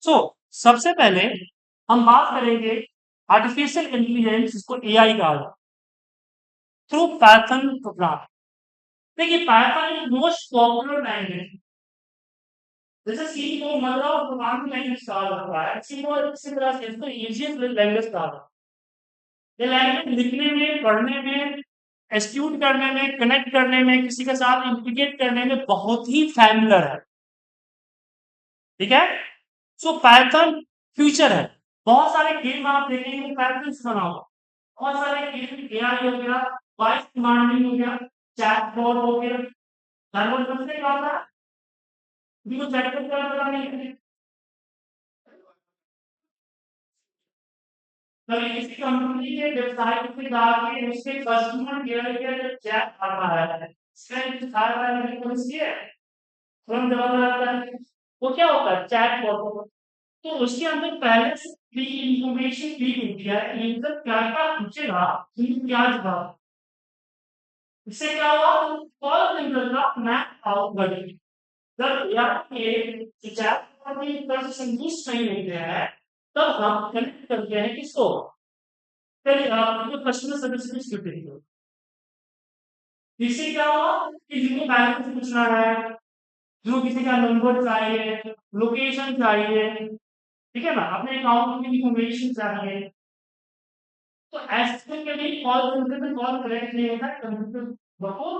सो सबसे पहले हम बात करेंगे आर्टिफिशियल इंटेलिजेंस, जिसको एआई कहा जाता है, थ्रू पाइथन प्रोग्राम। देखिए, Python is most popular language. जैसे सी को मतलब प्रोग्रामिंग लैंग्वेज कहा जाता है, सी को इसी तरह से इसको इजीएस्ट लैंग्वेज कहा जाता है। ये लैंग्वेज लिखने में, पढ़ने में, एक्सक्यूट करने में, कनेक्ट करने में, किसी के साथ इंटीग्रेट करने में बहुत ही फैमिलर है। ठीक है। सो पाइथन फ्यूचर है। बहुत सारे गेम आप देखेंगे पाइथन से बना हुआ। बहुत सारे गेम एआई हो गया, वॉइस कमांडिंग हो गया, चैटबॉट हो गया। चैटबॉट सबसे क्या होता है? जिनको चैटबॉट का पता नहीं है, तो किसी कंपनी के वेबसाइट पे जाके उसके कस्टमर केयर के जो चैट आता है, इसमें दिखाया हुआ है कि कौन सी है, तुरंत जवाब आता है। वो क्या होता है? चैटबॉट। तो उसके अंदर पहले से भी इंफॉर्मेशन दी होती है, यूजर क्या क्या पूछेगा, क्या जवाब। इससे क्या हुआ? कॉल सेंटर का मैप आउट बढ़ गई। जब यार ये चैट की तरफ से संतुष्ट नहीं होते हैं, तब हम कनेक्ट करते हैं किसको? फिर जो कस्टमर सर्विस में स्थिति है। इससे क्या हुआ कि जिनको बैलेंस पूछना है, जो किसी का नंबर चाहिए, लोकेशन चाहिए, ठीक है ना, अपने अकाउंट की इंफॉर्मेशन चाहिए, तो ऐसे के लिए कॉल सेंटर में कॉल कनेक्ट नहीं होता है, कंप्यूटर आपको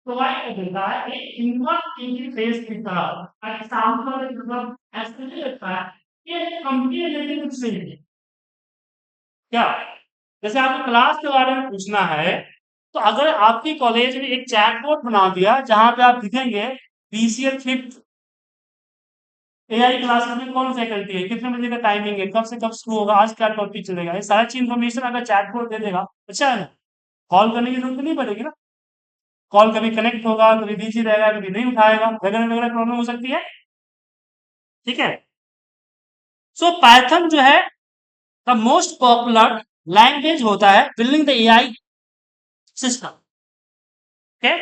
प्रोवाइड कर देता है एक ह्यूमन इंटरफेस की तरह। एग्जाम्पल मतलब ऐसे नहीं लगता है कि कंपनी लेके कुछ नहीं है क्या। जैसे आपको क्लास के बारे में पूछना है, तो अगर आपकी कॉलेज में एक चैटबॉट बना दिया जहां पे आप लिखेंगे बीसीए फिफ्थ एआई क्लास में कौन फैकल्टी है, कितने बजे का टाइमिंग है, कब से कब शुरू होगा, आज क्या टॉपिक चलेगा, ये सारी चीज इन्फॉर्मेशन अगर चैटबॉट दे देगा, अच्छा है ना। कॉल करने की जरूरत नहीं पड़ेगी ना। कॉल कभी कनेक्ट होगा, कभी बिजी रहेगा, कभी नहीं उठाएगा, वगैरह वगैरह प्रॉब्लम हो सकती है। ठीक है। सो पाइथन जो है द मोस्ट पॉपुलर लैंग्वेज होता है building the AI system. Okay.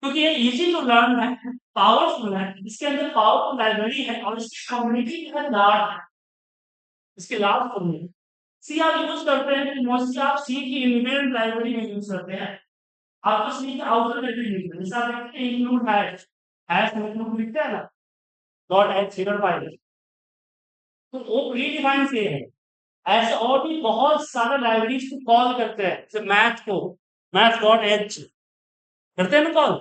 क्योंकि ये इजी टू लर्न है, पावरफुल है, इसके अंदर पावरफुल लाइब्रेरी है और इसकी कम्युनिटी जो है लार्ज है, इसके लार्ज कम्युनिटी। सी आप यूज करते हैं, मोस्टली आप सी की इनबिल्ट लाइब्रेरी में यूज करते हैं। आपको सी की आउटर लाइब्रेरी लिखते हैं, जैसे आप लिखते हैं इंक्लूड हैश, हैश इंक्लूड लिखते हैं ना, डॉट एच फिगर फाइल, तो वो प्री डिफाइन से है। ऐसे और भी बहुत सारे लाइब्रेरीज को कॉल करते हैं, जैसे मैथ को मैथ डॉट एच करते हैं ना कॉल,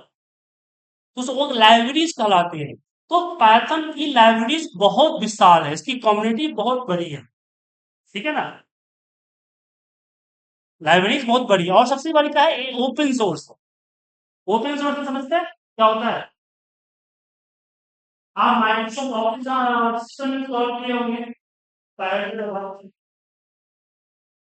तो वो लाइब्रेरीज कहलाती है। तो पाइथन की लाइब्रेरीज बहुत विशाल है, इसकी कम्युनिटी बहुत बड़ी है। ठीक है ना। लाइब्रेरीज बहुत बड़ी है और सबसे बड़ी क्या है, ओपन सोर्स। ओपन सोर्स समझते हैं क्या होता है? आप माइक्रोसॉफ्ट ऑफिस सिस्टम इंस्टॉल किए होंगे, पायरेटेड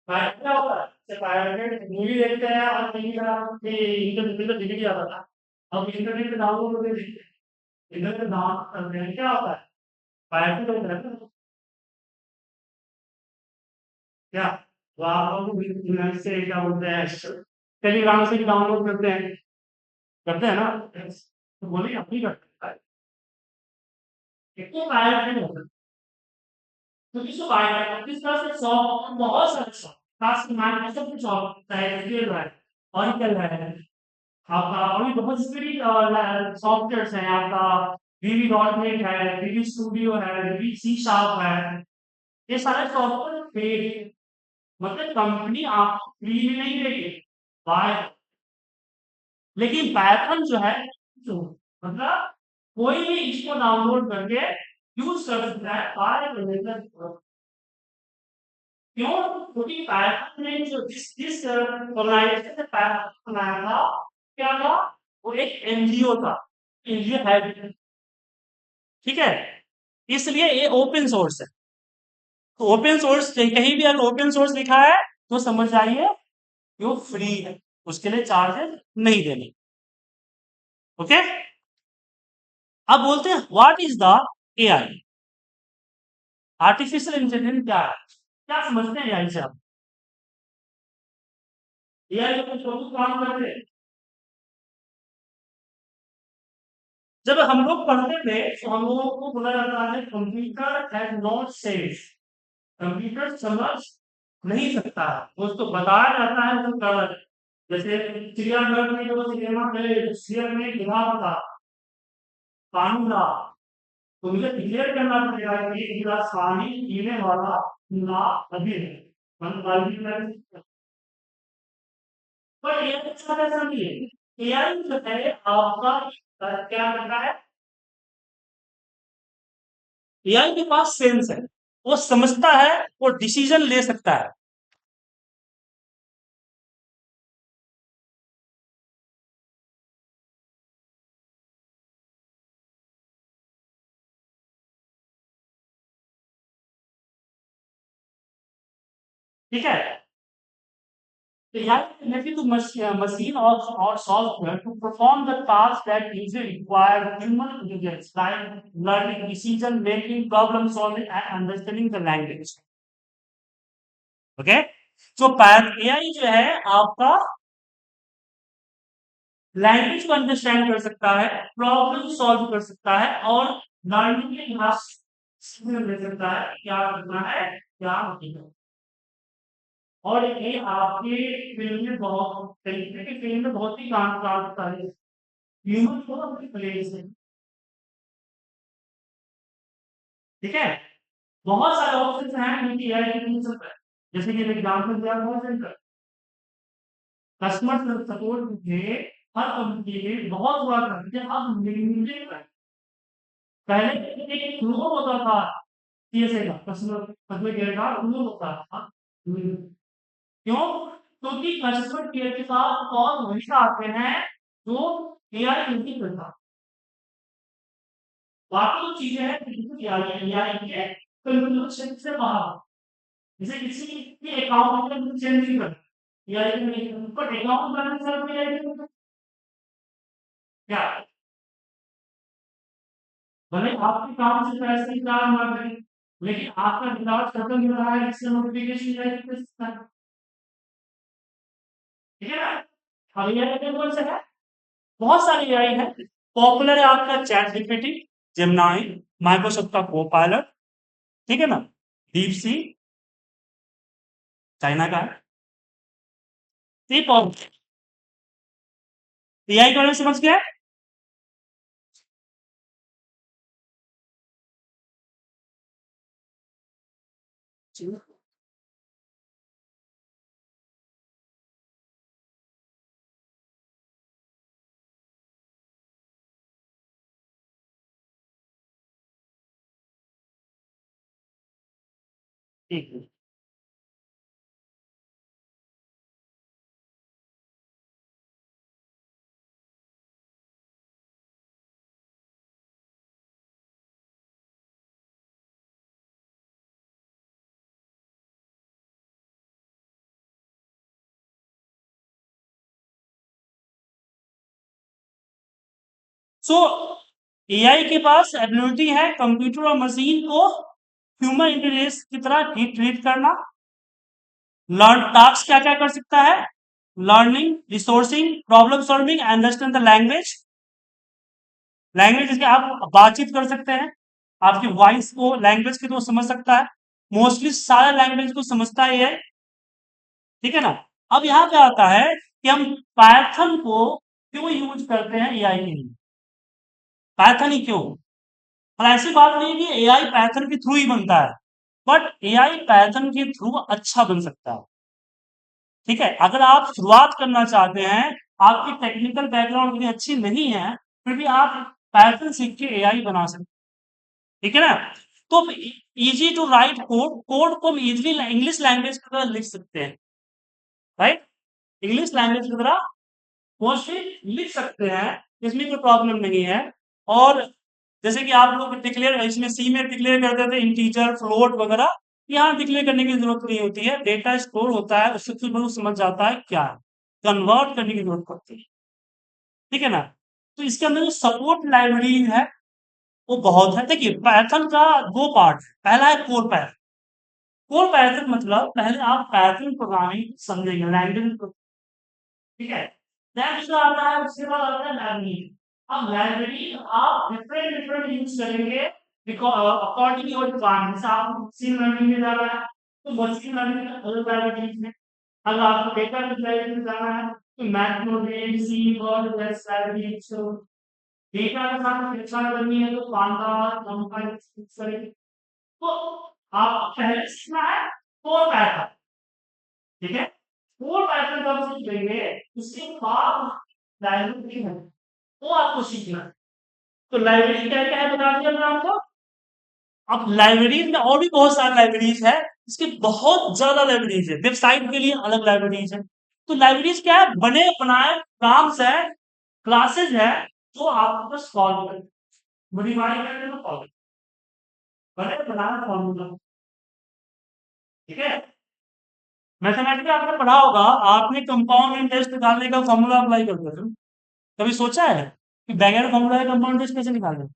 पायरेटेड क्या होता है? जैसे पायरेटेड मूवी देखते हैं और कहीं का इंटरनेट पे डिलीट आता था, अब इंटरनेट पे डाउनलोड करके देखते हैं, इंटरनेट पे डाउनलोड करते हैं, क्या होता है? पायरेटेड होता है ना? क्या तो आप लोग से क्या बोलते हैं, टेलीग्राम से भी डाउनलोड करते हैं ना, तो बोलिए अपनी करते हैं। एक तो पायरेटेड होता है, तो इसको पायरेटेड किस तरह से सॉफ्ट, बहुत सारे सॉफ्ट, खास माइक्रोसॉफ्ट के सॉफ्ट है, एसक्यूएल है, ऑरेकल है, आपका और भी बहुत सारी सॉफ्टवेयर्स हैं आपका, वीवी डॉट नेट है, वीवी स्टूडियो है, वीवी सी शार्प है। ये सारे सॉफ्टवेयर पेड, मतलब कंपनी आपको फ्री में नहीं देगी, बाय। लेकिन पाइथन जो है, जो मतलब कोई भी इसको डाउनलोड करके यूज कर सकता है बाय परमिशन। क्यों? क्योंकि पाइथन ने जो जिस ऑर्गेनाइजेशन ने पाइथन बनाया था, क्या था? वो एक एनजीओ था, एनजीओ है भी, ठीक है। इसलिए ये ओपन सोर्स है। तो ओपन सोर्स कहीं भी अगर ओपन सोर्स लिखा है तो समझ जाइए कि वो फ्री है, उसके लिए चार्जेस नहीं देने। ओके। अब बोलते हैं what is the AI, artificial intelligence क्या है, क्या समझते हैं एआई से आप? एआई तो कुछ लोग काम करते हैं। जब हम लोग पढ़ते थे तो हम लोगों को बोला जाता है computer has not said, computer समझ नहीं सकता है, वो उसको बताया जाता है तो कर, जैसे चिड़ियाघर में जो सिनेमा में शेर में गिराव था, कानून था, तो मुझे क्लियर करना पड़ेगा कि एक गिलास पानी पीने वाला ना अभी है, बाल्टी में। पर एआई के साथ ऐसा नहीं है, एआई जो है आपका क्या करता है, एआई के पास सेंस है, वो समझता है, वो डिसीजन ले सकता है। ठीक है, तो AI is related to machine or software to perform the tasks that usually require human intelligence, like learning, decision making, problem solving, and understanding the language. Okay, तो एआई जो है आपका लैंग्वेज को अंडरस्टैंड कर सकता है, प्रॉब्लम सॉल्व कर सकता है, और लर्निंग के क्लास ले सकता है क्या करना है क्या नहीं करना। और ये आपके फील्ड में बहुत तरीके के फील्ड में बहुत ही काम करता है, ह्यूमन को अपनी प्लेस है। ठीक है, बहुत सारे ऑप्शन हैं जो कि एआई नहीं सकता है। जैसे कि एग्जाम्पल दिया कॉल सेंटर, कस्टमर सपोर्ट में हर कंपनी में बहुत हुआ करते थे, अब लिमिटेड है। पहले एक फ्लो होता था सीएसए का, कस्टमर कस्टमर केयर का फ्लो होता था। क्यों? क्योंकि कस्टमर केयर के साथ कॉल हमेशा आते हैं जो एआई नहीं करता। बाकी जो चीजें हैं बिल्कुल एआई के कंट्रोल से बाहर। जैसे किसी के अकाउंट में कुछ चेंज नहीं करना, एआई में नहीं करना, बट अकाउंट बैलेंस सब एआई में करना। क्या भले आपके काम से पैसे निकाल ना करें, लेकिन आपका रिचार्ज खत्म हो रहा है, इससे नोटिफिकेशन एआई पे सकता है। ठीक है ना? अब एआई के कौन से है, बहुत सारी एआई है। पॉपुलर है आपका चैट जीपीटी, जेमिनी, माइक्रोसॉफ्ट का कोपायलट, ठीक है ना, डीप सी चाइना का है। एआई के बारे में समझ गया? ठीक है। सो एआई के पास एबिलिटी है कंप्यूटर और मशीन को ह्यूमन इंटरफेस की तरह ट्रीट करना। लर्न टास्क क्या क्या कर सकता है, learning, resourcing, problem solving, understand the language. Language जिसके आप बातचीत कर सकते हैं, आपकी वॉइस को लैंग्वेज के तो समझ सकता है, मोस्टली सारे लैंग्वेज को समझता ही है। ठीक है ना? अब यहाँ पे आता है कि हम पाइथन को क्यों यूज करते हैं एआई के लिए, पाइथन ही क्यों। और ऐसी बात नहीं है कि एआई पाइथन के थ्रू ही बनता है, बट एआई पाइथन के थ्रू अच्छा बन सकता है। ठीक है, अगर आप शुरुआत करना चाहते हैं, आपकी टेक्निकल बैकग्राउंड इतनी अच्छी नहीं है, फिर भी आप पाइथन सीख के एआई बना सकते हैं। ठीक है ना? तो easy to write code, code को हम इजिली इंग्लिश लैंग्वेज की तरह लिख सकते हैं, राइट, इंग्लिश लैंग्वेज की तरह मोस्टली लिख सकते हैं, इसमें कोई प्रॉब्लम नहीं है। और जैसे कि आप लोग डिक्लेयर इसमें सी में डिक्लेयर करते थे इंटीजर फ्लोट वगैरह, यहाँ डिक्लेयर करने की जरूरत नहीं होती है, डेटा स्टोर होता है, उससे फिर वो समझ जाता है क्या है, कन्वर्ट करने की जरूरत पड़ती है। ठीक है ना? तो इसके अंदर जो सपोर्ट लाइब्रेरी है वो बहुत है। देखिए पाइथन का दो पार्ट है, पहला है कोर पैथ। कोर पैथन मतलब पहले आप पैथन प्रोग्रामिंग समझेंगे, लैंग्वेज। ठीक है, नेक्स्ट जो आता है उसके बाद आता है लैंग्वेज। अब लाइब्रेरी आप डिफरेंट डिफरेंट यूज करेंगे अकॉर्डिंग योर रिक्वायरमेंट। जैसे आपको मशीन लर्निंग में जाना है तो मशीन लर्निंग में अलग लाइब्रेरीज है। अगर आपको डेटा विजुअलाइजेशन में जाना है तो मैथमेटिक्स सी वर्ड बेस लाइब्रेरीज। डेटा के साथ परीक्षा करनी है तो पांडास नंबर यूज करेंगे। तो आप पहले सीखना है फोर पैटर्न। ठीक है, फोर पैटर्न जब सीख लेंगे उसके बाद लाइब्रेरी है वो आपको सीखना है। तो लाइब्रेरी क्या क्या है बता दिया मैंने आपको। अब लाइब्रेरीज में और भी बहुत सारी लाइब्रेरीज है। इसके बहुत ज्यादा लाइब्रेरीज है, वेबसाइट के लिए अलग लाइब्रेरीज है। तो लाइब्रेरीज क्या है, बने बनाए प्रोग्राम्स है, क्लासेस है, जो आपको बस सॉल्व करें, मॉडिफाई करके तो सॉल्व बने बनाए फॉर्मूला। ठीक है, मैथमेटिक्स आपने पढ़ा होगा, आपने कंपाउंड इंटरेस्ट निकालने का फॉर्मूला अप्लाई करते थे, कभी सोचा है कि बगैर फॉर्मूला का कंपाउंड इंटरेस्ट कैसे निकालें।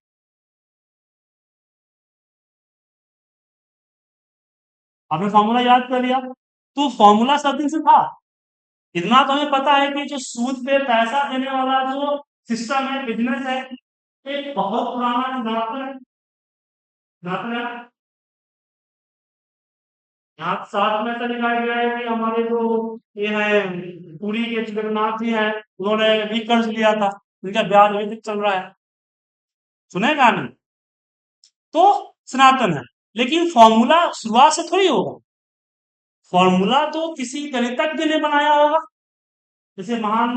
आपने फॉर्मूला याद कर लिया, तो फॉर्मूला सब दिन से था। इतना तो हमें पता है कि जो सूद पे पैसा देने वाला जो सिस्टम है, बिजनेस है, एक बहुत पुराना नाटक नाटक यहाँ साथ में तो दिखाया गया है कि हमारे जो ये है पुरी के जगन्नाथ जी हैं, उन्होंने भी कर्ज लिया था, उनका ब्याज अभी तक चल रहा है। सुने कहानी, तो सनातन है। लेकिन फॉर्मूला शुरुआत से थोड़ी होगा, फॉर्मूला तो किसी गणितज्ञ ने बनाया होगा, जैसे महान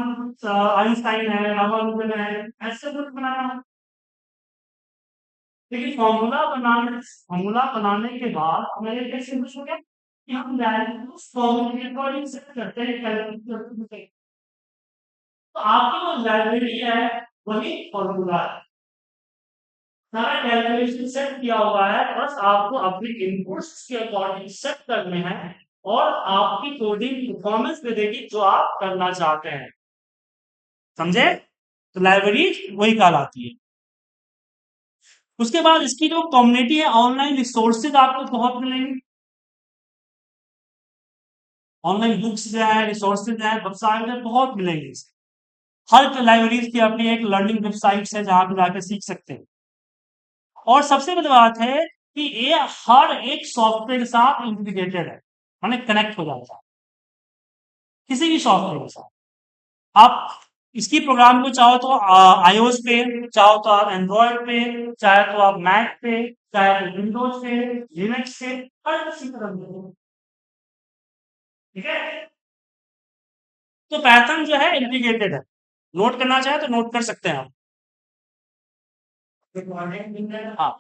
आइंस्टाइन है, रामानुजन है, ऐसे कुछ बनाया होगा। लेकिन फॉर्मूला बनाने के बाद हमें ये कैसे कुछ हो गया कि हम वैल्यू उस फॉर्मूले के अकॉर्डिंग सेट करते हैं, कैलकुलेट करते हैं। तो आपकी जो लाइब्रेरी है वही फॉर्मूला है, सारा कैलकुलेशन सेट किया हुआ है, बस आपको अपने इनपुट्स के अकॉर्डिंग सेट करने हैं और आपकी कोडिंग परफॉर्मेंस दे देगी जो आप करना चाहते हैं। समझे, तो लाइब्रेरी वही कहलाती है। उसके बाद इसकी जो कम्युनिटी है, ऑनलाइन रिसोर्सेज आपको बहुत मिलेंगे, ऑनलाइन बुक्स जो है, रिसोर्सेज है, वेबसाइट है, बहुत मिलेंगे इसके। हर लाइब्रेरीज की अपनी एक लर्निंग वेबसाइट है जहां पे जाकर सीख सकते हैं। और सबसे बड़ी बात है कि ये हर एक सॉफ्टवेयर के साथ इंटीग्रेटेड है, माने कनेक्ट हो जाता है किसी भी सॉफ्टवेयर के साथ। आप इसकी प्रोग्राम को चाहो तो आईओएस पे, चाहो तो आप एंड्रॉयड पे, चाहे तो आप मैक पे, चाहे तो विंडोज पे, लिनक्स पे, हर किसी तरह से। ठीक है, तो पैटर्न जो है इंटीग्रेटेड है, नोट करना चाहे तो नोट कर सकते हैं आप। हाँ,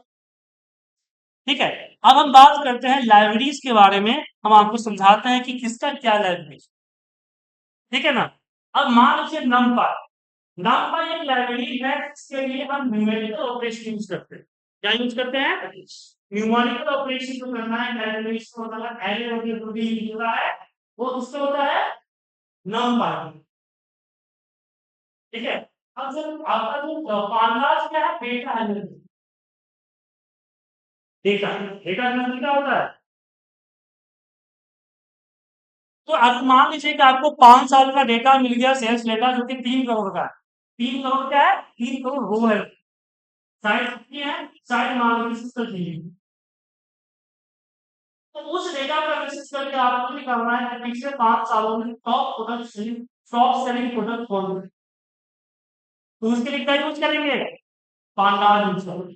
ठीक है। अब हम बात करते हैं लाइब्रेरीज के बारे में, हम आपको समझाते हैं कि किसका क्या लाइब्रेरी। ठीक है ना। अब मान लीजिए नमपाई एक लाइब्रेरी है जिसके लिए हम न्यूमेरिकल ऑपरेशन यूज करते हैं। क्या यूज करते हैं, न्यूमेरिकल ऑपरेशन जो करना है, कैलकुलेशन होता है, एरे वगैरह भी होता है, वो उससे होता है नमपाई। ठीक है, अब जब आपका जो पांडास क्या है, डेटा है, डेटा डेटा क्या होता है। तो अब मान लीजिए कि आपको 5 साल का डेटा मिल गया, सेल्स डेटा, जो कि 3 करोड़ का है। 3 करोड़ क्या है, 3 करोड़ रो है, साइड कितनी है, साइड मान लीजिए 70 GB। तो उस डेटा को एनालिसिस करके आपको निकालना है कि पिछले 5 सालों में टॉप सेलिंग प्रोडक्ट कौन है। तो उसके लिए क्या यूज करेंगे, पांडास यूज करेंगे।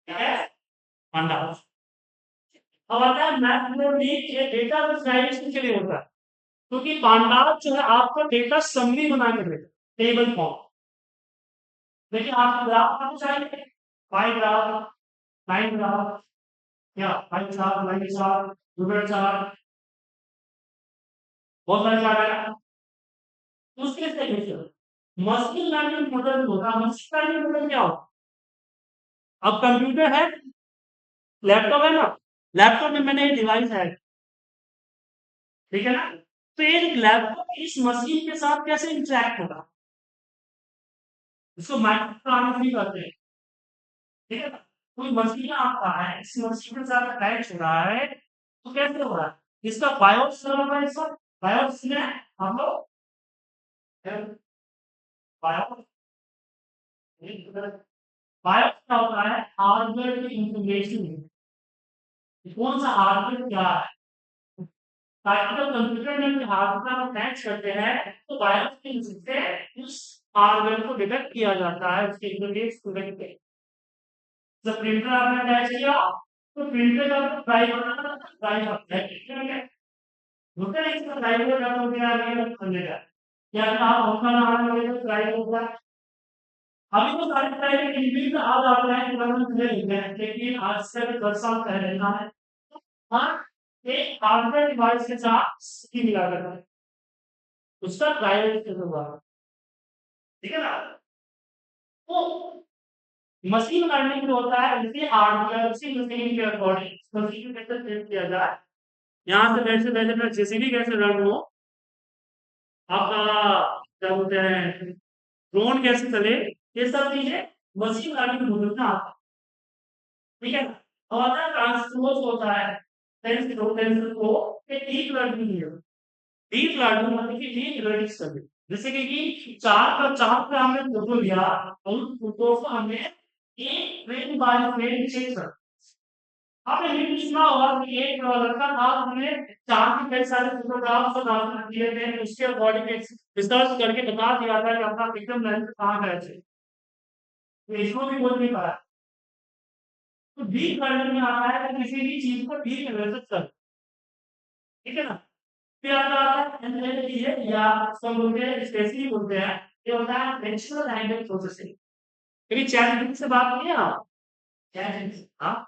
क्या है, पांडास। अब आता है मैथमेटिक्स, ये डेटा विजुअलाइजेशन के लिए होता है, क्योंकि पांडास जो है आपको डेटा समरी बना के देता है, टेबल फॉर्म। देखिए आपको ग्राफ आपको चाहिए, पाई ग्राफ, लाइन ग्राफ, या pie chart, line chart, ruler chart, बहुत सारे चार्ट है। तो उसके लिए मशीन लर्निंग मॉडल होता है। मशीन लर्निंग मॉडल क्या होता है, अब कंप्यूटर है, लैपटॉप है ना, लैपटॉप में मैंने एक डिवाइस है, ठीक है ना। तो ये लैपटॉप इस मशीन के साथ कैसे इंटरेक्ट होगा, इसको माइक्रो प्रोग्रामिंग भी कहते हैं। ठीक है ना, कोई मशीन आता है, इस मशीन के साथ अटैच हो रहा है, तो कैसे हो रहा है, इसका बायोस चल रहा है, इसका बायोस में हम लोग बायोस बायोस क्या होता है? हार्डवेयर की इंफॉर्मेशन। कौन सा हार्डवेयर क्या है, ताकि जब कंप्यूटर में अपने हार्डवेयर को मैच करते हैं तो बायोस की मदद से उस हार्डवेयर को डिटेक्ट किया जाता है, उसके इंटरफेस को देख के। जब प्रिंटर आपने अटैच किया तो प्रिंटर का ड्राइवर ड्राइव होता है, इसका ड्राइवर का तो क्या है, खुलेगा या आप अपना नाम ले तो ड्राइव होगा। अभी तो सारे ड्राइवर इनबिल्ट आ जाते हैं, तुरंत ले लेते हैं, लेकिन आज से 10 साल पहले ना है। हाँ, एक हार्डवेयर डिवाइस के साथ की मिला करता है, उसका ड्राइवर से होगा, ठीक है ना। तो मशीन लर्निंग जो होता है उसी हार्डवेयर उसी मशीन के अकॉर्डिंग मशीन कैसे सेट किया जाए, यहाँ से वैसे वैसे मैं जेसीबी कैसे रन हो, आपका क्या बोलते हैं ड्रोन कैसे चले, ये सब चीजें मशीन लर्निंग मॉडल में आता है, ठीक है ना। और आता है ट्रांसपोज होता है, टेंस को एक डीप लर्निंग है। डीप लर्निंग मतलब कि डीप लर्निंग स्टडी, जैसे कि चार पे हमने फोटो लिया और उन फोटो को हमने एक फ्रेम बाय फ्रेम चेक कर, आपने ये भी सुना होगा कि एक लड़का था, उसने चांद के कई सारे फोटोग्राफ्स को डाल दिए थे, उसके अकॉर्डिंग रिसर्च करके बता दिया था कि अपना विक्रम लैंड कहाँ गए थे, तो इसको भी बोल नहीं पाया। तो डीप लर्निंग में आता है कि किसी भी चीज को डीप एनालिसिस कर, ठीक है ना। फिर आपका आता है एनएलपी है या उसको बोलते हैं स्पेशली बोलते हैं, ये होता है नेचुरल लैंग्वेज प्रोसेसिंग। कभी चैट जीपीटी से बात किया आप? चैट जीपीटी, हाँ,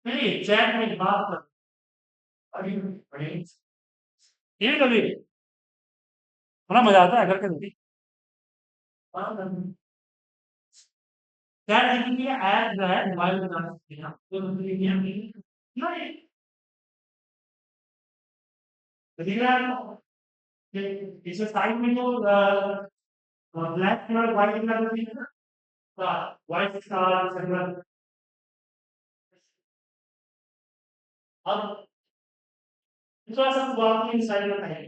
नहीं चैट में बात कर, अभी पढ़ेंगे ये कभी बड़ा मजा आता है करके कभी। चैट जीपीटी का ऐप जो है मोबाइल में डाल सकते हैं आप, तो मतलब ये नहीं दिख रहा है आपको? इसमें साइड में जो ब्लैक कलर व्हाइट कलर दिख रहा है, व्हाइट कलर। अब थोड़ा सा बात की साइड में है,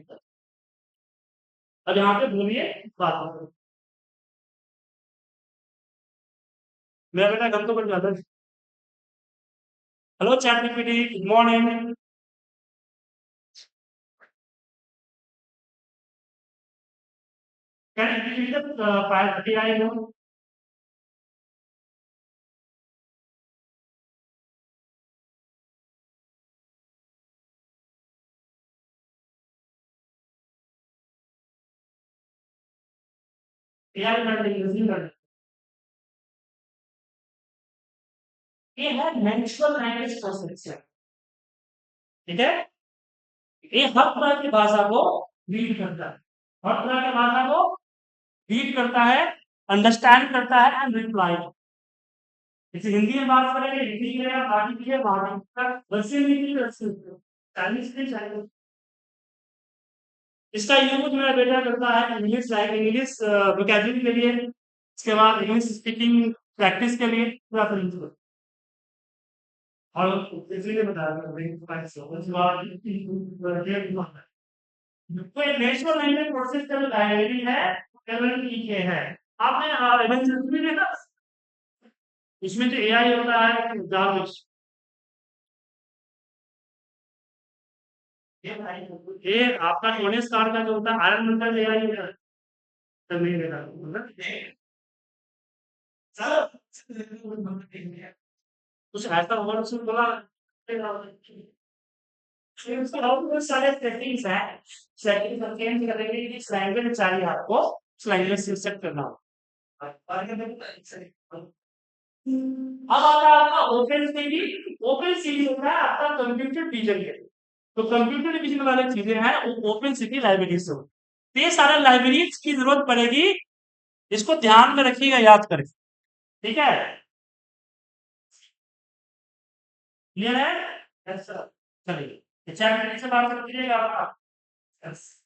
अब यहाँ पे बोलिए बात करो। मेरा बेटा घर तो बन जाता है। Hello ChatGPT, good morning. Can you read the file AI no? AI learning using learning, ये है नेचुरल लैंग्वेज प्रोसेसर, ठीक है। ये हर तरह की भाषा को रीड करता है, हर तरह की भाषा को रीड करता है, अंडरस्टैंड करता है एंड रिप्लाई। जैसे हिंदी में बात करेंगे हिंदी की है, बाकी की है बाकी का, रशियन की रशियन, चाइनीज की चाइनीज। इसका यूज मेरा बेटा करता है इंग्लिश इंग्लिश वोकेबलरी के लिए, इसके बाद इंग्लिश स्पीकिंग प्रैक्टिस के लिए पूरा कर यूज करता है। और इसलिए बताया तो ये नेशनल लैंग्वेज प्रोसेस का जो लाइब्रेरी है एलएलपीके है। आपने एवेंजर्स में देखा, इसमें जो एआई होता है जार्विस, ये आपका टोनी स्टार का जो होता है आयरन मैन का एआई है, तब नहीं देखा मतलब कुछ ऐसा होगा उसमें बोला, फिर उसके अलावा बहुत सारे सेटिंग्स हैं, सेटिंग्स हम चेंज करेंगे कि इस लैंग्वेज चाहिए आपको, उस लैंग्वेज से सेट करना होगा। अब आता है आपका ओपन सीडी। ओपन सीडी होता है आपका कंप्यूटर विजन के लिए, तो कंप्यूटर विजन वाली चीजें हैं वो ओपन सीडी लाइब्रेरी से होती है। तो ये सारे लाइब्रेरीज की जरूरत पड़ेगी, इसको ध्यान में रखिएगा, याद करें, ठीक है। क्लियर है? Yes sir. चलिए चैट से बात कर लीजिएगा आप। यस।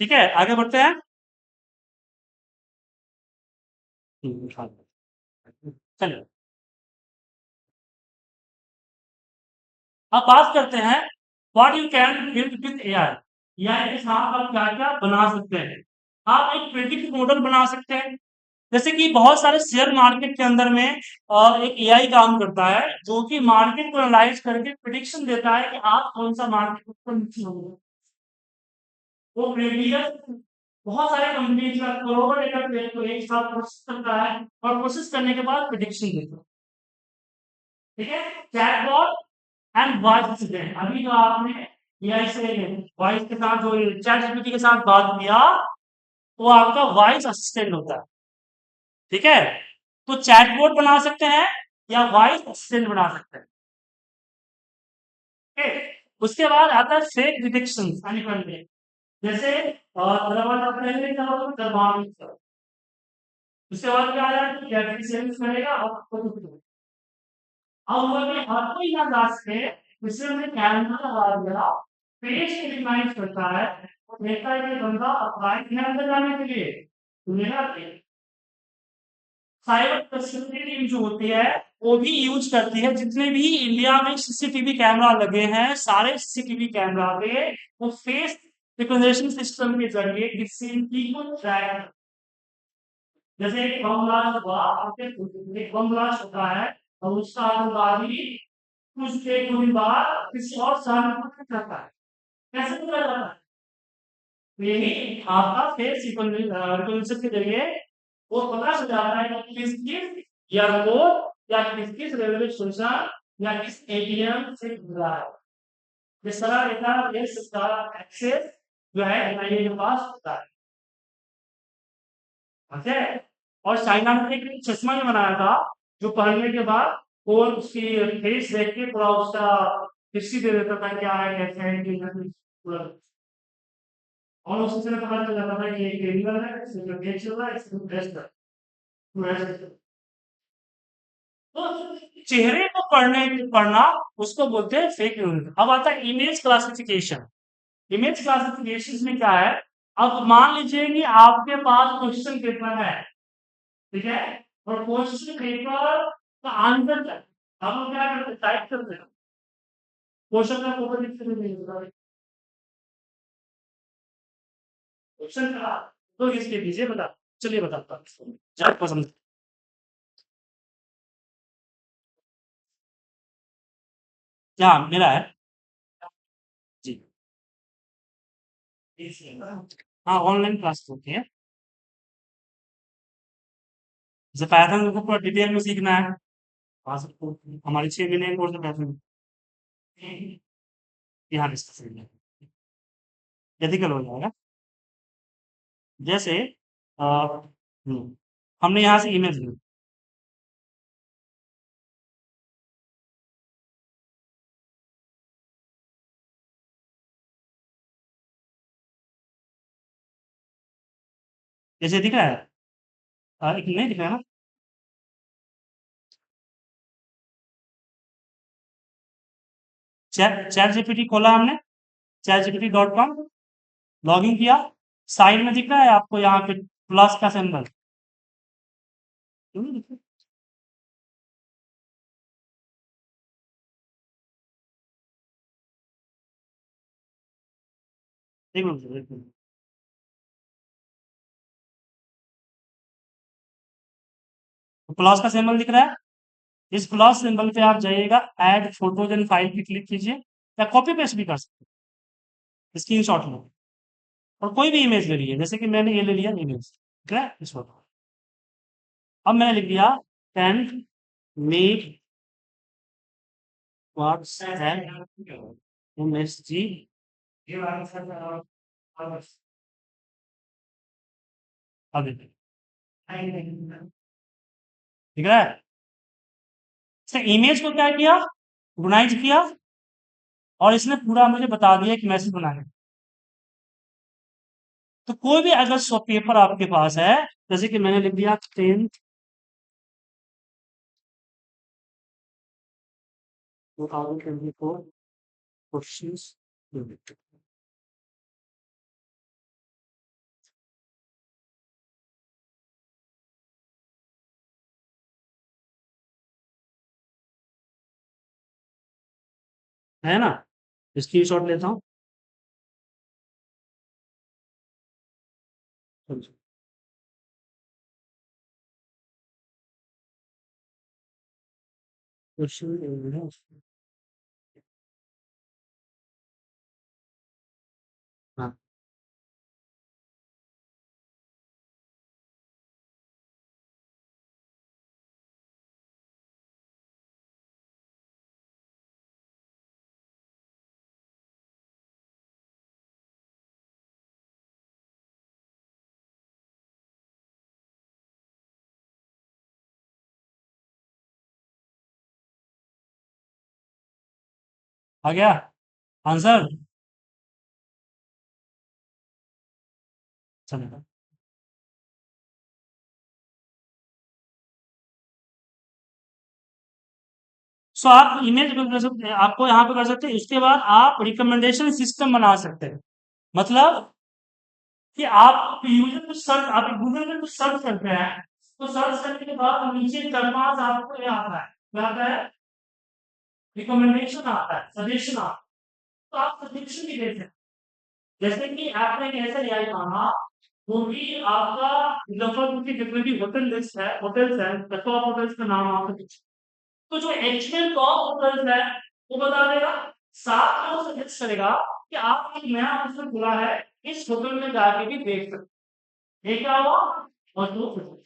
ठीक है, आगे बढ़ते हैं। हाँ, चलिए अब बात करते हैं what you can build with AI. AI के साथ आप क्या क्या बना सकते हैं। आप एक प्रिडिक्ट मॉडल बना सकते हैं, जैसे कि बहुत सारे शेयर मार्केट के अंदर में एक एआई काम करता है जो कि मार्केट को एनालाइज करके प्रिडिक्शन देता है कि आज कौन सा मार्केट ऊपर नीचे होगा। वो प्रीवियस बहुत सारे कंपनीज का करोड़ों डेटा को एक साथ प्रोसेस करता है और प्रोसेस करने के बाद प्रिडिक्शन देता है। ठीक है, चैटबॉट एंड वॉइस असिस्टेंट। अभी जो आपने एआई से वॉइस के साथ जो चैट जीपीटी के साथ बात किया वो आपका वॉइस असिस्टेंट होता है। ठीक है, तो चैटबॉट बना सकते हैं या वॉइस असिस्टेंट बना सकते हैं। ठीक है, उसके बाद आता है फेक डिटेक्शन। जैसे उसके बाद क्या आया कि कैटेगरी सेल्स करेगा और अब वो में हर कोई ना जा सके, इसलिए हमने कैमरा लगा दिया, पेज को रिमाइंड करता है और देखता है कि बंदा अप्लाई किया अंदर जाने के लिए। तो मेरा साइबर सिक्योरिटी टीम जो होती है वो भी यूज करती है, जितने भी इंडिया में सीसीटीवी कैमरा लगे हैं सारे सीसीटीवी कैमरा पे वो फेस रिकॉग्निशन सिस्टम के जरिए किसी को ट्रैक। जैसे एक बम ब्लास्ट हुआ, आपके एक बम ब्लास्ट होता है और उसका आतंकवादी कुछ एक दो दिन बाद किसी और शहर में पकड़ जाता है। कैसे पकड़ा जाता है? तो यही आपका फेस रिकॉग्निशन के जरिए वो पता चल जाता है कि किस किस एयरपोर्ट या किस किस रेलवे स्टेशन या किस एटीएम से गुजरा है। इस तरह डेटा बेस का एक्सेस जो है एनआईए के पास होता है। ठीक है, और चाइना ने एक चश्मा भी बनाया था जो पहनने के बाद वो उसकी फेस देख के पूरा उसका हिस्ट्री दे देता था क्या है कैसे है कि पूरा। और उसी से पता चल जाता था कि ये क्रिमिनल है, इसमें जो केस चल रहा है, इसमें बेस्ट है। तो चेहरे को पढ़ना उसको बोलते हैं फेक न्यूज। अब आता है इमेज क्लासिफिकेशन। इमेज क्लासिफिकेशन में क्या है, अब मान लीजिए कि आपके पास क्वेश्चन पेपर है, ठीक है, और क्वेश्चन पेपर का आंसर है, हम लोग क्या करते हैं टाइप करते हैं क्वेश्चन का पेपर लिखते नहीं होता क्वेश्चन का। तो इसके पीछे बता, चलिए बताता हूँ क्या पसंद। क्या मेरा है जी। हाँ, ऑनलाइन क्लास होती है। जैसे पाइथन को पूरा डिटेल में सीखना है, आ सकते हो। हमारे 6 महीने कोर्स में पाइथन यहाँ डिस्कस करेंगे, एथिकल हो जाएगा। जैसे हमने यहाँ से इमेज ली, जैसे दिख रहा है एक नहीं दिख रहा है ना। चैट चैट जीपीटी खोला हमने, chatgpt.com, लॉगिन किया, साइड में दिख रहा है आपको यहाँ पे प्लस का सिंबल। एक मिनट एक मिनट। तो प्लस का सिंबल दिख रहा है, इस प्लस सिंबल पे आप जाइएगा, ऐड फोटोज एंड फाइल पे क्लिक कीजिए या कॉपी पेस्ट भी कर सकते हैं स्क्रीन शॉट लो और कोई भी इमेज ले लीजिए, जैसे कि मैंने ये ले लिया इमेज, ठीक है इस फोटो। अब मैंने लिख दिया कैन मेक व्हाट्सएप एमएसजी। अब देखिए, ठीक है, इसने इमेज को क्या किया, ऑर्गेनाइज किया और इसने पूरा मुझे बता दिया कि मैसेज बनाने। तो कोई भी अगर पेपर आपके पास है, जैसे कि मैंने लिख दिया 10th 2024 क्वेश्चंस, है ना? स्क्रीनशॉट लेता हूँ। क्वेश्चन हाँ, आ गया आंसर? चलो। सो आप ईमेल पे कर सकते हैं, आपको यहाँ पे कर सकते हैं। इसके बाद आप रिकमेंडेशन सिस्टम बना सकते हैं। मतलब कि आप यूजर कुछ सर्च, आप गूगल में कुछ सर्च करते हैं, तो सर्च करने के बाद नीचे तरमाज आपको ये आता है, क्या आता है? रिकमेंडेशन आता है, सजेशन आता है। तो आप सजेशन भी देते हैं। जैसे कि आपने एक ऐसा एआई मांगा, वो भी आपका मुजफ्फरपुर की जितने भी होटल लिस्ट है, होटल्स है, टॉप होटल्स का नाम आपको कुछ, तो जो एक्चुअल टॉप होटल्स है वो बता देगा। साथ में वो सजेस्ट करेगा कि आप एक नया होटल खुला है, इस होटल में जाके भी देख सकते हैं। ये क्या हुआ? और दो होटल।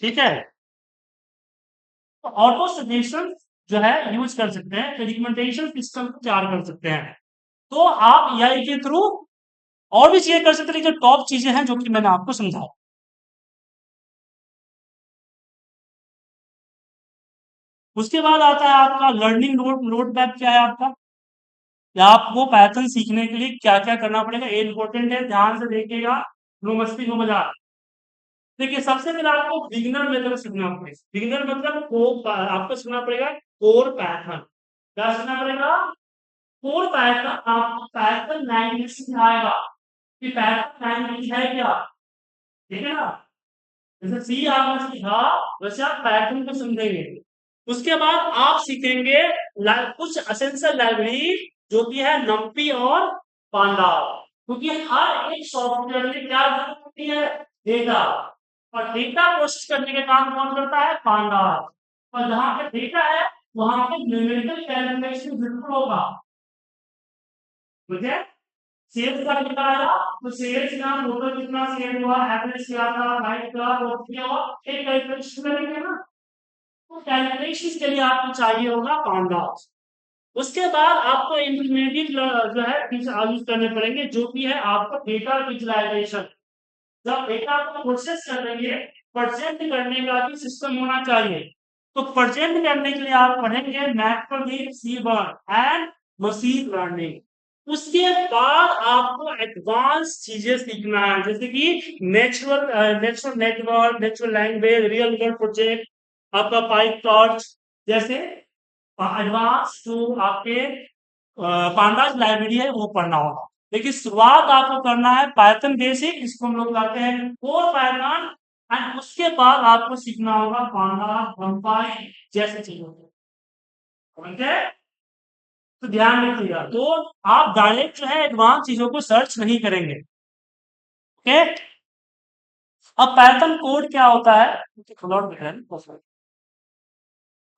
ठीक है? तो ऑटो सजेशन जो है यूज कर सकते हैं, रिकमेंडेशन सिस्टम को तैयार कर सकते हैं। तो आप एआई के थ्रू और भी चीजें कर सकते हैं, लेकिन टॉप चीजें हैं जो कि मैंने आपको समझाया। उसके बाद आता है आपका लर्निंग रोड मैप। क्या है आपका? या आपको पैटर्न सीखने के लिए क्या क्या करना पड़ेगा, ये इंपॉर्टेंट है, ध्यान से देखिएगा। नो मस्ती नो मजाक। देखिए, सबसे पहले आपको बिगिनर मेथड सीखना पड़ेगा। बिगिनर मतलब को आपको सीखना पड़ेगा कोर पैटर्न। क्या सीखना पड़ेगा? Core pattern. आपको पैटर्न लैंग्वेज सिखाएगा कि पैटर्न लैंग्वेज है क्या। ठीक है ना? जैसे सी आपने सीखा, वैसे आप पैटर्न को समझेंगे। उसके बाद आप सीखेंगे कुछ असेंशियल लाइब्रेरी, जो कि है नम्पी और पांडास। क्योंकि हर एक सॉफ्टवेयर में क्या जरूरत होती है? डेटा। और डेटा प्रोसेस करने का काम कौन करता है? पांडास। और जहां पे डेटा है वहां पे न्यूमेरिकल कैलकुलेशन बिल्कुल होगा। ठीक है? सेल्स का डेटा आया तो सेल्स का टोटल कितना सेल हुआ, एवरेज क्या था, राइट का, प्रॉफिट क्या हुआ, एक कैलकुलेशन करेंगे ना। तो कैलकुलेशन के लिए आपको चाहिए होगा पांडास। उसके बाद आपको इंटरमीडिएट जो है यूज करने पड़ेंगे, जो कि है आपका डेटा विजुअलाइजेशन। जब डेटा को प्रोसेस करेंगे, प्रेजेंट करने का भी सिस्टम होना चाहिए। तो प्रेजेंट करने के लिए आप पढ़ेंगे mathematics, Siebert and machine learning. उसके बाद आपको एडवांस चीजें सीखना है, जैसे कि natural network, natural language, real world project, आपका पाइप टॉर्च जैसे एडवांस जो आपके पांडास लाइब्रेरी है वो पढ़ना होगा। लेकिन शुरुआत आपको करना है पाइथन बेसिक, इसको हम लोग कहते हैं कोर पाइथन। एंड उसके बाद आपको सीखना होगा पांडास, numpy जैसे चीजों को। समझे? तो ध्यान रखिएगा। तो आप डायरेक्ट जो है एडवांस चीजों को सर्च नहीं करेंगे। ओके? अब पाइथन कोड क्या होता है? थोड़ा और दिख रहा है ना?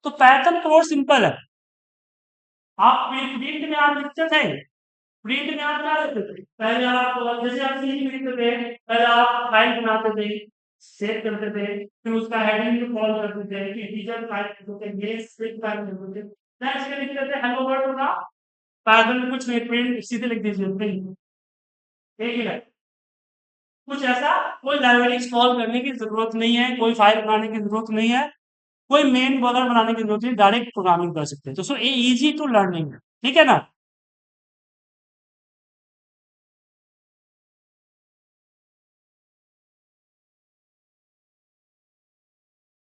तो पाइथन कोड सिंपल है। आप प्रिंट में आप लिखते थे, प्रिंट में आप क्या करते थे? पहले आप जैसे आप सी लिखते थे, पहले आप फाइल बनाते थे, सेव करते थे, फिर उसका हेडिंग को कॉल करते थे, कि टीचर फाइल करते थे, ये स्क्रिप्ट फाइल करते थे। नेक्स्ट में लिखते थे हेलो वर्ल्ड होगा, पाइथन में कुछ नहीं, प्रिंट सीधे लिख दीजिए प्रिंट। एक ही है। कुछ ऐसा कोई लाइब्रेरी इंस्टॉल करने की जरूरत नहीं है, कोई फाइल बनाने की जरूरत नहीं है, कोई मेन वगैरह बनाने की जरूरत नहीं, डायरेक्ट प्रोग्रामिंग कर सकते हैं। तो सो ये इजी टू लर्निंग है। ठीक है ना?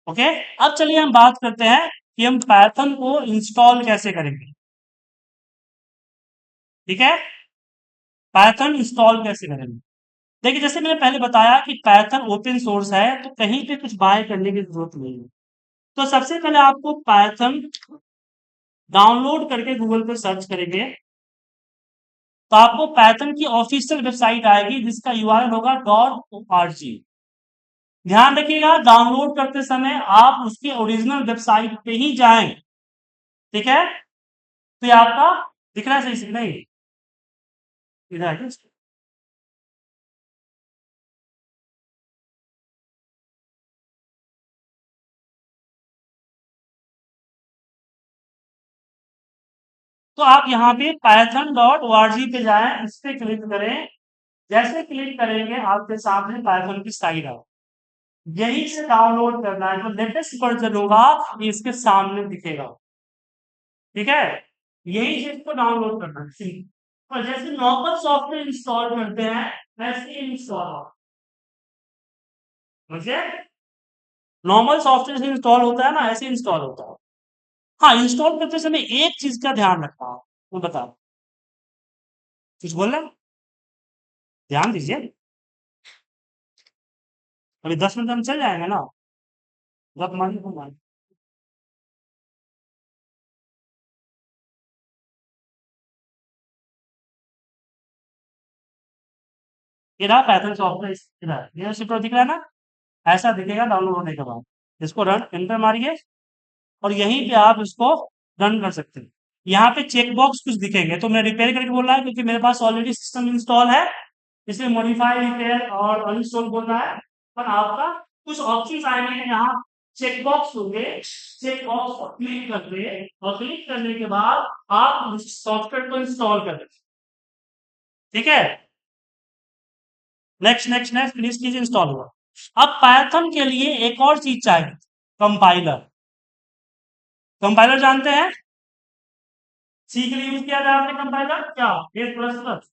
ओके। अब चलिए हम बात करते हैं कि हम पाइथन को इंस्टॉल कैसे करेंगे। ठीक है? पाइथन इंस्टॉल कैसे करेंगे? देखिए, जैसे मैंने पहले बताया कि पाइथन ओपन सोर्स है, तो कहीं पे कुछ बाय करने की जरूरत नहीं है। तो सबसे पहले आपको पाइथन डाउनलोड करके गूगल पे सर्च करेंगे तो आपको पाइथन की ऑफिशियल वेबसाइट आएगी जिसका यूआरएल होगा .org। ध्यान रखिएगा डाउनलोड करते समय आप उसकी ओरिजिनल वेबसाइट पे ही जाएं। ठीक है, तो ये आपका दिख रहा है सही से नहीं? इधर है क्या? तो आप यहाँ पे python.org पे जाएं, इस पे क्लिक करें। जैसे क्लिक करेंगे आपके सामने पाइथन की साइट आ यहीं से डाउनलोड करना है। जो लेटेस्ट वर्जन होगा ये इसके सामने दिखेगा। ठीक है, यही से इसको डाउनलोड करना है। और जैसे नॉर्मल सॉफ्टवेयर इंस्टॉल करते हैं वैसे ही इंस्टॉल हो। मुझे नॉर्मल सॉफ्टवेयर से इंस्टॉल होता है ना, ऐसे इंस्टॉल होता है। हाँ, इंस्टॉल करते समय एक चीज का ध्यान रखना है, वो बताओ। कुछ बोल रहे हैं? ध्यान दीजिए, अभी 10 मिनट हम चल जाएंगे ना। जब मन हो मन। ये रहा पाइथन सॉफ्टवेयर, इधर ये शिफ्ट दिख रहा है ना, ऐसा दिखेगा डाउनलोड होने के बाद। इसको रन एंटर मारिए और यहीं पे आप इसको रन कर सकते हैं। यहाँ पे चेक बॉक्स कुछ दिखेंगे तो मैं रिपेयर करके बोल रहा है क्योंकि मेरे पास ऑलरेडी सिस्टम इंस्टॉल है, इसलिए मॉडिफाई रिपेयर और अनइंस्टॉल बोल रहा है। पर आपका कुछ ऑप्शन आएंगे यहाँ, चेक बॉक्स होंगे, चेक बॉक्स पर क्लिक कर दे और क्लिक करने के बाद आप सॉफ्टवेयर को इंस्टॉल कर दें। ठीक है, नेक्स्ट नेक्स्ट नेक्स्ट फिनिश कीजिए, इंस्टॉल हुआ। अब पाइथन के लिए एक और चीज चाहिए, कंपाइलर। कंपाइलर जानते हैं? सी के लिए यूज किया जाता है कंपाइलर क्या? ए प्लस प्लस,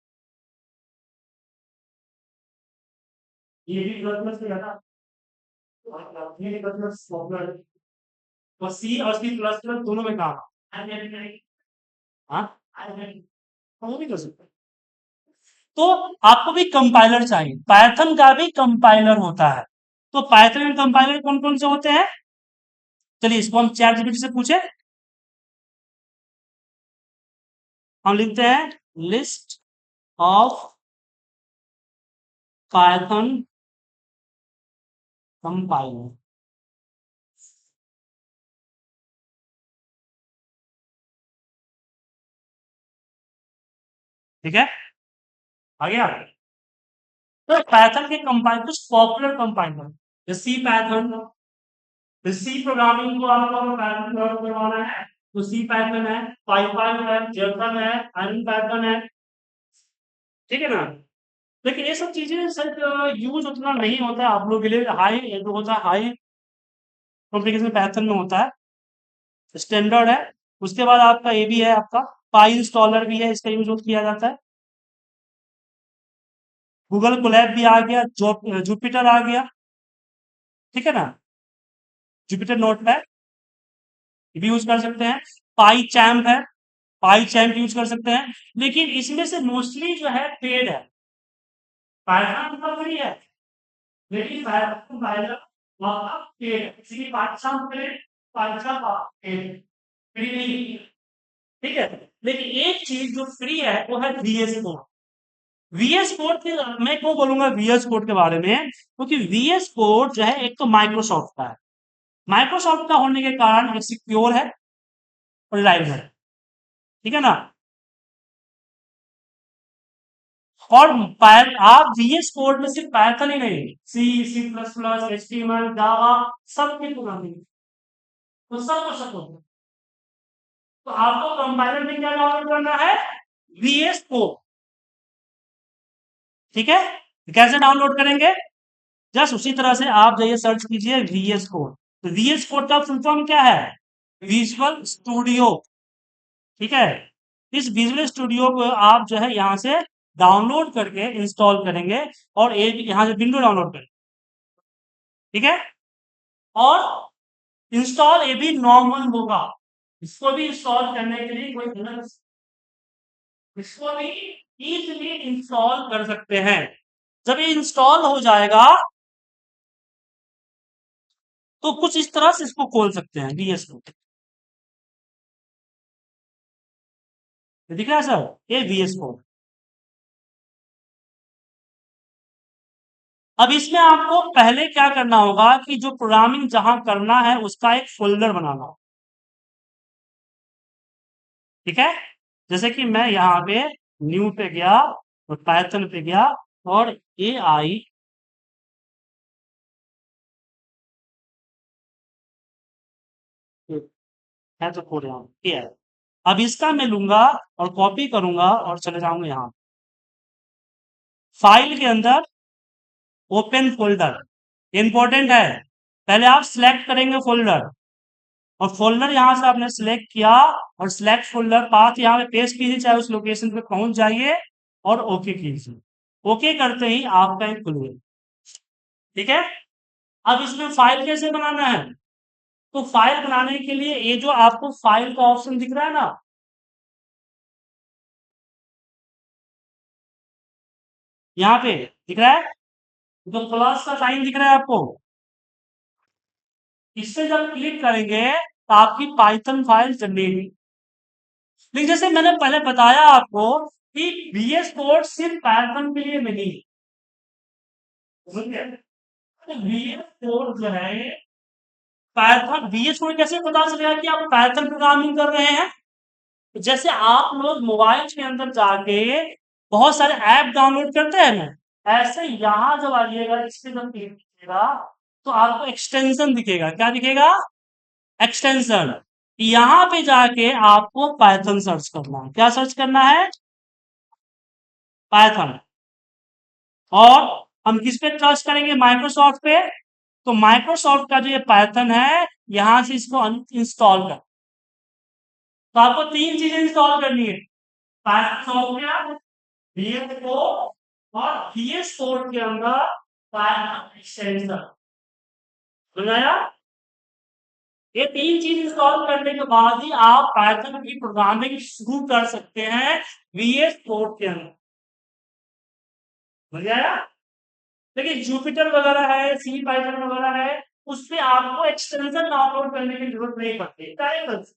ये भी प्लस प्लस से आता है, ये प्लस प्लस सॉफ्टवेयर। तो सी और सी प्लस प्लस दोनों में काम। हाँ, वो भी कर सकते हैं। तो आपको भी कंपाइलर चाहिए, पाइथन का भी कंपाइलर होता है। तो पाइथन में कंपाइलर कौन कौन से होते हैं? चलिए इसको हम चैट जीपीटी से पूछे। हम लिखते हैं लिस्ट ऑफ पाइथन कंपाइलर। ठीक है, आ गया। तो पाइथन के कंपाइलर कुछ पॉपुलर कंपाइलर, जैसे सी पाइथन। सी प्रोग्रामिंग को आपको अगर पाइथन डेवलप करवाना है तो सी पाइथन है, पाइथन है, जेसन है, एन पाइथन है। ठीक है ना? लेकिन ये सब चीजें सर यूज उतना नहीं होता है आप लोग के लिए। हाई जो होता है हाई कॉम्प्लिकेशन पाइथन में होता है, स्टैंडर्ड है। उसके बाद आपका ये भी है, आपका पाई इंस्टॉलर भी है, इसका यूज किया जाता है। गूगल कोलैब भी आ गया, जुपिटर आ गया। ठीक है ना, जुपिटर नोटपैड ये भी यूज कर सकते हैं। पाई चैम्प है, पाई चैम्प यूज कर सकते हैं। लेकिन इसमें से मोस्टली जो है पेड है, पाइथन तो फ्री है लेकिन पाइथन फाइल आपका पेड है, इसलिए Python paid, Python paid, free नहीं। ठीक है, लेकिन एक चीज जो फ्री है वो है वीएस कोड। वीएस कोड के मैं क्यों बोलूंगा वीएस कोड के बारे में, क्योंकि वीएस कोड जो है एक तो माइक्रोसॉफ्ट का है, माइक्रोसॉफ्ट का होने के कारण ये सिक्योर है और रिलायबल है। ठीक है ना? और आप वीएस कोड में सिर्फ पाइथन ही नहीं, सी, सी प्लस प्लस, एचटीएमएल, जावा सब की प्रोग्रामिंग तो सब कुछ होता है। तो आपको कंपाइलर में क्या डाउनलोड करना है? VS code. ठीक है, कैसे डाउनलोड करेंगे? जस्ट उसी तरह से आप जाइए सर्च कीजिए वीएस कोड। तो वीएस कोड का फुल फॉर्म क्या है? Visual studio. ठीक है, इस विजुअल स्टूडियो को आप जो है यहाँ से डाउनलोड करके इंस्टॉल करेंगे और एक यहाँ से विंडो डाउनलोड करेंगे। ठीक है, और इंस्टॉल ये भी नॉर्मल होगा, इसको भी इंस्टॉल करने के लिए कोई अलग, इसको भी इजीली इंस्टॉल कर सकते हैं। जब ये इंस्टॉल हो जाएगा तो कुछ इस तरह से इसको खोल सकते हैं वीएस को। ये दिख रहा है सर, ये VS कोड। अब इसमें आपको पहले क्या करना होगा कि जो प्रोग्रामिंग जहां करना है उसका एक फोल्डर बनाना होगा। ठीक है, जैसे कि मैं यहाँ पे न्यू पे गया और पाइथन पे गया और AI है तो कोड यहाँ ये है। अब इसका मैं लूंगा और कॉपी करूंगा और चले जाऊंगा यहाँ फाइल के अंदर, ओपन फोल्डर। इंपॉर्टेंट है, पहले आप सिलेक्ट करेंगे फोल्डर, और फोल्डर यहाँ से आपने सिलेक्ट किया और सिलेक्ट फोल्डर पाथ यहाँ पे पेस्ट कीजिए, चाहे उस लोकेशन पे पहुंच जाइए और ओके कीजिए। ओके करते ही आपका एक खुल गया। ठीक है, अब इसमें फाइल कैसे बनाना है? तो फाइल बनाने के लिए ये जो आपको फाइल का ऑप्शन दिख रहा है ना, यहाँ पे दिख रहा है, जो प्लस का साइन दिख रहा है आपको, इससे जब क्लिक करेंगे तो आपकी पाइथन फाइल जनरेट। लेकिन जैसे मैंने पहले बताया आपको कि VS कोड सिर्फ पाइथन के लिए नहीं है, समझ गए? तो VS कोड जो है, पाइथन VS कोड कैसे पता चलेगा कि आप पाइथन प्रोग्रामिंग कर रहे हैं? तो जैसे आप लोग मोबाइल के अंदर जाके बहुत सारे ऐप डाउनलोड करते हैं ना, ऐसे यहाँ जब आइएगा, इसके जब क्लिक कीजिएगा तो आपको एक्सटेंशन दिखेगा। क्या दिखेगा? एक्सटेंशन। यहाँ पे जाके आपको पाइथन सर्च करना है। क्या सर्च करना है? पाइथन। और हम किस पे ट्रस्ट करेंगे? माइक्रोसॉफ्ट पे। तो माइक्रोसॉफ्ट का जो ये पाइथन है, यहां से इसको इंस्टॉल कर। तो आपको तीन चीजें इंस्टॉल करनी है, पाइथन सॉफ्टवेयर, VS कोड और VS कोड के अंदर पाइथन एक्सटेंशन। समझाया? ये तीन चीज इंस्टॉल करने के बाद ही आप पाइथन की प्रोग्रामिंग शुरू कर सकते हैं VS कोड के अंदर। समझ आया? देखिए जुपिटर वगैरह है, सी पाइथन वगैरह है, उससे आपको एक्सटेंशन डाउनलोड करने की जरूरत नहीं पड़ती, डायरेक्ट।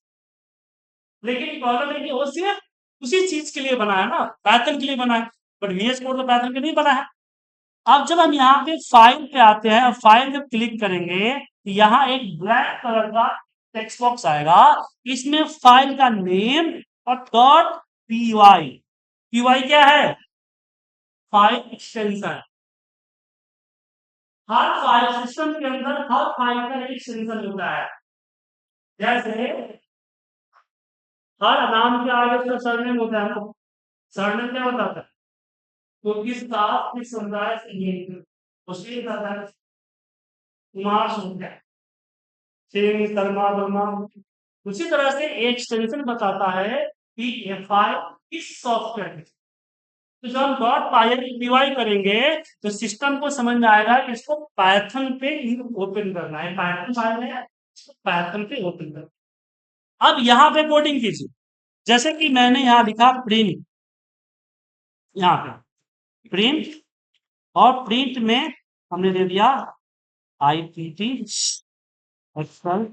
लेकिन प्रॉब्लम है कि वो सिर्फ उसी चीज के लिए बना है ना, पाइथन के लिए बना है, बट VS कोड तो पाइथन के नहीं बना है। अब जब हम यहाँ पे फाइल पे आते हैं और फाइल जब क्लिक करेंगे तो यहाँ एक ब्लैक कलर का टेक्स्ट बॉक्स आएगा, इसमें फाइल का नेम और डॉट पीवाई। पीवाई क्या है? File extension. हर फाइल सिस्टम के अंदर हर फाइल का एक एक्सटेंशन होता है। जैसे हर नाम के आगे उसका सरनेम होता है ना, सरनेम क्या होता है? तो किस साथ किस समुदाय से ये उसके बताता है, कुमार समुदाय, सिंह, शर्मा, वर्मा। उसी तरह से एक एक्सटेंशन बताता है कि ये फाइल किस सॉफ्टवेयर में। तो जब हम डॉट पीवाई करेंगे तो सिस्टम को समझ में आएगा कि इसको पाइथन पे ही ओपन करना है, पाइथन फाइल है, इसको पाइथन पे ओपन करना है। अब यहाँ पे कोडिंग कीजिए, जैसे कि मैंने यहाँ लिखा प्रिंट, यहाँ पे प्रिंट, और प्रिंट में हमने दे दिया IPT एक्सेल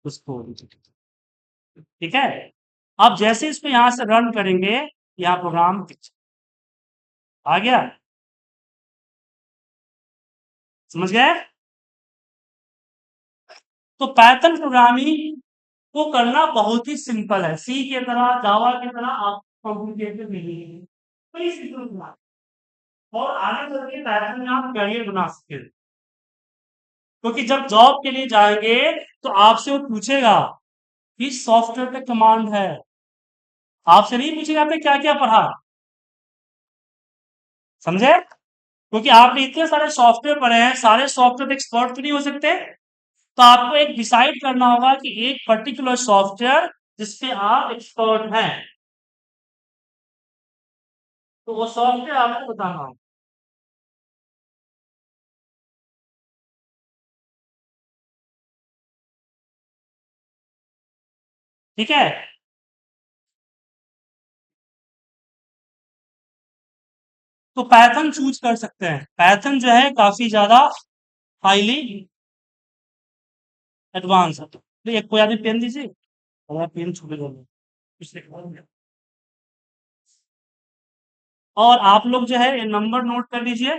उसको। ठीक है, अब जैसे इसको यहां से रन करेंगे, यहाँ प्रोग्राम आ गया। समझ गए? तो पाइथन प्रोग्रामिंग को करना बहुत ही सिंपल है, सी की तरह, जावा की तरह आप कॉम्प्लिकेटेड नहीं है, कोई सिंपल बात। और आगे चल के पाइथन में आप करियर बना सकते हैं, क्योंकि जब जॉब के लिए जाएंगे तो आपसे वो पूछेगा कि सॉफ्टवेयर पे कमांड है, आपसे नहीं पूछेगा आपने क्या क्या पढ़ा। समझे? क्योंकि आपने इतने सारे सॉफ्टवेयर पढ़े हैं, सारे सॉफ्टवेयर एक्सपर्ट तो नहीं हो सकते। तो आपको एक डिसाइड करना होगा कि एक पर्टिकुलर सॉफ्टवेयर जिसपे आप एक्सपर्ट हैं, तो वो सॉफ्टवेयर आपको बताना होगा। ठीक है, तो पैथन चूज कर सकते हैं। पैथन जो है काफी ज्यादा हाईली एडवांस है। तो एक कोई आदमी पेन दीजिए, और पेन छूटे। कुछ लिखा हुआ है। और आप लोग जो है ये नंबर नोट कर लीजिए।